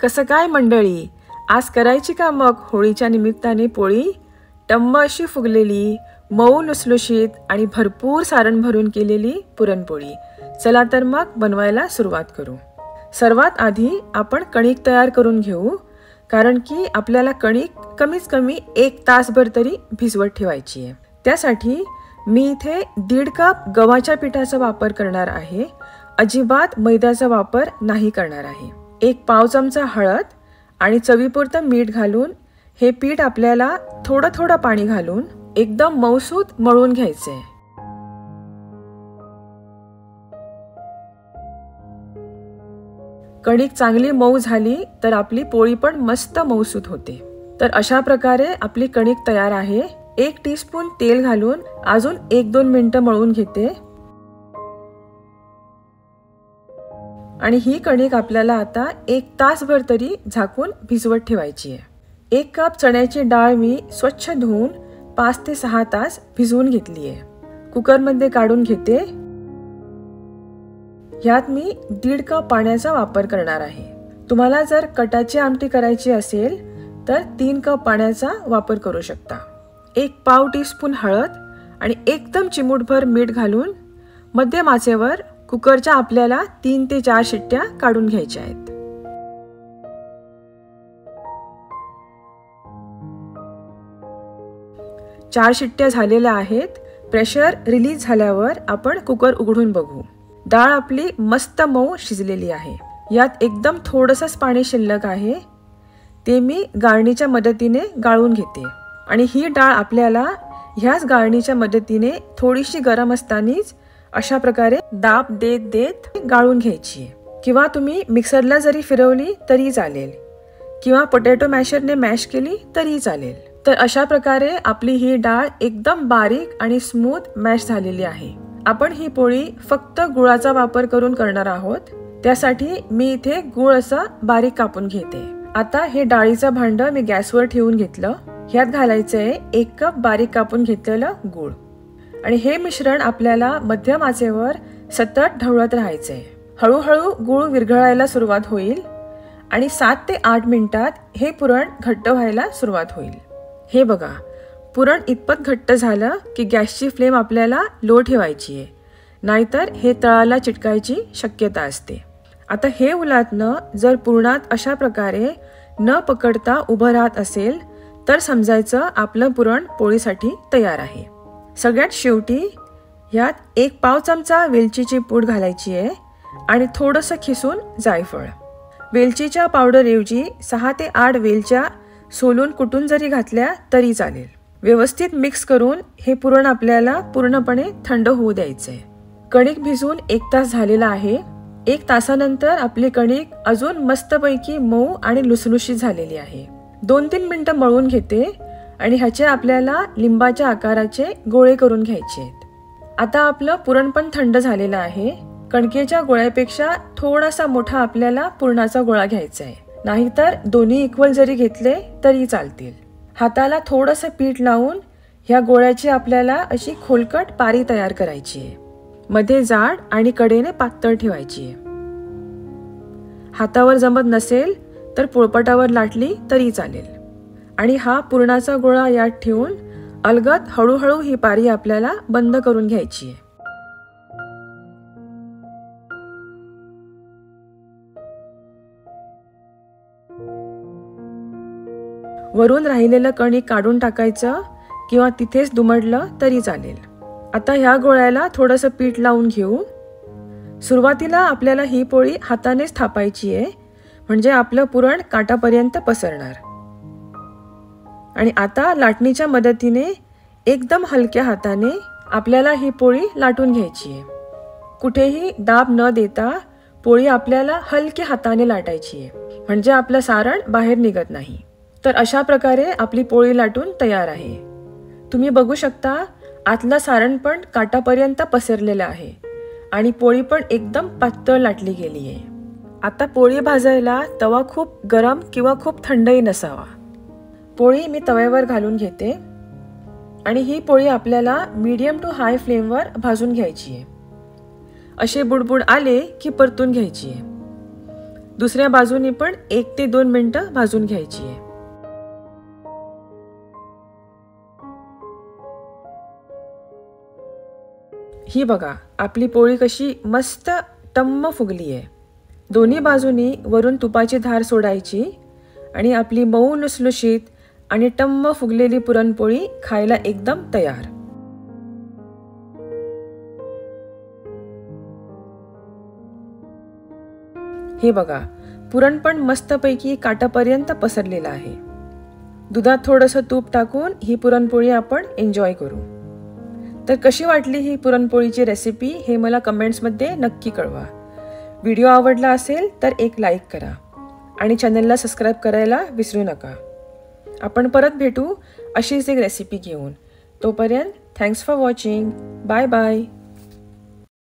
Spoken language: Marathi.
कसं काय मंडळी, आज करायची का मग होळीच्या निमित्ताने पोळी? टम्म अशी फुगलेली, मऊ लुसलुशीत आणि भरपूर सारण भरून केलेली पुरणपोळी. चला तर मग बनवायला सुरुवात करू. सर्वात आधी आपण कणिक तयार करून घेऊ, कारण की आपल्याला कणिक कमीत कमी 1 तासभर तरी भिजवत ठेवायची आहे. त्यासाठी मी इथे 1.5 कप गव्हाच्या पिठाचा वापर करणार आहे. अजिबात मैद्याचा वापर नाही करणार आहे. 1 पाव चमचा हळद आणि चवीपुरतं मीठ घालून हे पीठ आपल्याला थोडं थोडं पाणी घालून एकदम मऊसूत मळून घ्यायचे. कणिक चांगली मऊ झाली तर आपली पोळी पण मस्त मऊसूत होते. तर अशा प्रकारे आपली कणिक तयार आहे. 1 टीस्पून तेल घालून अजून 1-2 मिनिटं मळून घेते. आणि ही कणिक आपल्याला आता 1 तासभर तरी झाकून भिजवत ठेवायची आहे. 1 कप चण्याची डाळ मी स्वच्छ धुवून 5 ते 6 तास भिजवून घेतली आहे. कुकरमध्ये काढून घेते. यात मी 1.5 कप पाण्याचा वापर करणार आहे. तुम्हाला जर कटाची आमटी करायची असेल तर 3 कप पाण्याचा वापर करू शकता. 1 पाव टीस्पून हळद आणि एकदम चिमूटभर मीठ घालून मध्यम आचेवर कुकरच्या आपल्याला 3 ते 4 शिट्ट्या काढून घ्यायच्या आहेत. चार शिट्ट्या झालेल्या आहेत. प्रेशर रिलीज झाल्यावर आपण कुकर उघडून बघू. डाळ आपली मस्त मऊ शिजलेली आहे. यात एकदम थोडंसंच पाणी शिल्लक आहे. ते मी गाळणीच्या मदतीने गाळून घेते. आणि ही डाळ आपल्याला ह्याच गाळणीच्या मदतीने थोडीशी गरम असतानाच अशा प्रकारे दाब देत देत गाळून घ्यायची. किंवा तुम्ही मिक्सरला जरी फिरवली तरी चालेल, किंवा पोटॅटो मॅशरने मॅश केली तरी चालेल. तर अशा प्रकारे आपली ही डाळ एकदम बारीक आणि स्मूथ मॅश झालेली आहे. आपण ही पोळी फक्त गुळाचा वापर करून करणार आहोत. त्यासाठी मी इथे गुळ असा बारीक कापून घेते. आता हे डाळीचं भांड मी गॅसवर ठेवून घेतलं. ह्यात घालायचंय 1 कप बारीक कापून घेतलेलं गुळ. आणि हे मिश्रण आपल्याला मध्यम आचेवर सतत ढवळत राहायचंय. हळूहळू गुळ विरघळायला सुरुवात होईल आणि 7 ते 8 मिनिटात हे पुरण घट्ट व्हायला सुरुवात होईल. हे बघा, पुरण इतपत घट्ट झालं की गॅसची फ्लेम आपल्याला लो ठेवायची आहे, नाहीतर हे तळाला चिटकायची शक्यता असते. आता हे उलटणं जर पुरणात अशा प्रकारे न पकडता उभं राहत असेल तर समजायचं आपलं पुरण पोळीसाठी तयार आहे. सगळ्यात शेवटी यात 1 पाव चमचा वेलचीची पूड घालायची आहे आणि थोडंसं खिसून जायफळ. वेलचीच्या पावडरऐवजी 6 ते 8 वेलच्या सोलून कुटून जरी घातल्या तरी चालेल. व्यवस्थित मिक्स करून हे पुरण आपल्याला पूर्णपणे थंड होऊ द्यायचंय. कणिक भिजून 1 तास झालेला आहे. 1 तासानंतर आपली कणिक अजून मस्तपैकी मऊ आणि लुसलुशीत झालेली आहे. 2-3 मिनिटं मळून घेते आणि ह्याचे आपल्याला लिंबाच्या आकाराचे गोळे करून घ्यायचे आहेत. आता आपलं पुरण पण थंड झालेलं आहे. कणकेच्या गोळ्यापेक्षा थोडासा मोठा आपल्याला पुरणाचा गोळा घ्यायचा आहे, नाहीतर दोन्ही इक्वल जरी घेतले तरी चालतील. हाताला थोडंसं पीठ लावून ह्या गोळ्याची आपल्याला अशी खोलकट पारी तयार करायची आहे. मध्ये जाड आणि कडेने पातळ ठेवायची आहे. हातावर जमत नसेल तर पोळपाटावर लाटली तरी चालेल. आणि हा पुरणाचा गोळा यात ठेवून अलगद हळूहळू ही पारी आपल्याला बंद करून घ्यायची आहे. वरून राहिलेलं कणिक काढून टाकायचं किंवा तिथेच दुमडलं तरी चालेल. आता ह्या गोळ्याला थोडंसं पीठ लावून घेऊ. सुरुवातीला आपल्याला ही पोळी हातानेच थापायची आहे, म्हणजे आपलं पुरण काटापर्यंत पसरणार. आणि आता लाटणीच्या मदतीने एकदम हलक्या हाताने आपल्याला ही पोळी लाटून घ्यायची आहे. कुठेही दाब न देता पोळी आपल्याला हलक्या हाताने लाटायची आहे, म्हणजे आपलं सारण बाहेर निघत नाही. तर अशा प्रकारे आपली पोळी लाटून तयार आहे. तुम्ही बघू शकता आतलं सारण पण काटापर्यंत पसरलेलं आहे आणि पोळी पण एकदम पातळ लाटली गेली आहे. आता पोळी भाजायला तवा खूप गरम किंवा खूप थंडही नसावा. पोळी मी तव्यावर घालून घेते आणि ही पोळी आपल्याला मीडियम टू हाय फ्लेमवर भाजून घ्यायची आहे. असे बुडबुड आले की परतून घ्यायची आहे. दुसऱ्या बाजूनी पण 1 ते 2 मिनिटं भाजून घ्यायची आहे. ही बघा, आपली पोळी कशी मस्त टम्म फुगली आहे. दोन्ही बाजूनी वरून तुपाची धार सोडायची आणि आपली मऊ लुसलुशीत आणि टम्म फुगलेली पुरणपोळी खायला एकदम तयार. हे बघा, पुरण पण मस्तपैकी काटापर्यंत पसरलेलं आहे. दुधात थोडंसं तूप टाकून ही पुरणपोळी आपण एन्जॉय करू. तर कशी वाटली ही पुरणपोळीची रेसिपी हे मला कमेंट्समध्ये नक्की कळवा. व्हिडिओ आवडला असेल तर एक लाईक करा आणि चॅनलला सबस्क्राईब करायला विसरू नका. आपण परत भेटू अशीच एक रेसिपी घेऊन. तोपर्यंत thanks for watching. Bye bye.